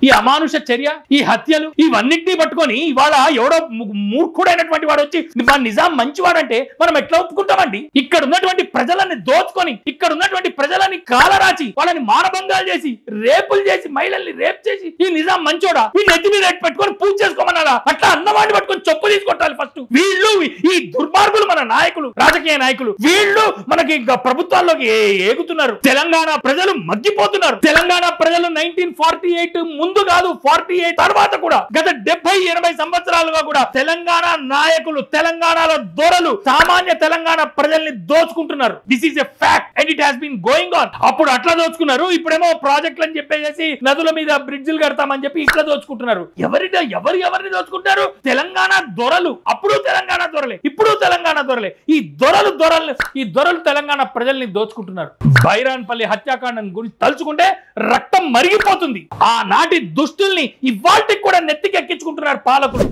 ఈ అమానుష చర్య, ఈ హత్యలు ఇవన్నింటినీ పట్టుకొని ఇవాళ ఎవడో మూర్ఖుడైనటువంటి వాడు వచ్చి నిజాం మంచివాడంటే మనం ఎట్లా ఒప్పుకుంటామండి? ఇక్కడ ఉన్నటువంటి ప్రజలని దోచుకొని, ఇక్కడ ఉన్నటువంటి ప్రజలని కాలరాచి, వాళ్ళని మానభంగాలు చేసి, రేపులు చేసి, మహిళల్ని రేప్ చేసి ఈ నిజాం మంచోడా? ఈ నెత్తి మీద పెట్టుకొని పూజ చేసుకోమన్నారా? అట్లా అన్నవాడిని పట్టుకొని చెప్పు తీసుకొట్టాలి ఫస్ట్. వీళ్ళు ఈ దుర్మార్గులు మన నాయకులు, రాజకీయ నాయకులు, వీళ్ళు మనకి ప్రభుత్వాల్లోకి ఏగుతున్నారు. తెలంగాణ ప్రజలు మగ్గిపోతున్నారు. తెలంగాణ ప్రజలు 1948 ముందు కాదు, 48 తర్వాత కూడా గత 70-80 సంవత్సరాలుగా కూడా తెలంగాణ నాయకులు, తెలంగాణలో దొరలు సామాన్య తెలంగాణ ప్రజల్ని దోచుకుంటున్నారు. This is a fact and it has been going on. అప్పుడు అట్లా దోచుకున్నారు, ఇప్పుడేమో ప్రాజెక్టులు అని చెప్పేసి నదుల మీద బ్రిడ్జిలు కడతామని చెప్పి ఇట్లా దోచుకుంటున్నారు. ఎవరిని దోచుకుంటారు? తెలంగాణ దొరలు. అప్పుడు తెలంగాణ దొరలే, ఇప్పుడు తెలంగాణ దొరలే. ఈ దొరలు తెలంగాణ ప్రజల్ని దోచుకుంటున్నారు. బైరాన్పల్లి హత్యాకాండం గురించి తలుచుకుంటే రక్తం మరిగిపోతుంది. ఆనాటి దుష్టుల్ని ఇవాళకి కూడా నెత్తికి ఎక్కించుకుంటున్నారు పాలకులు.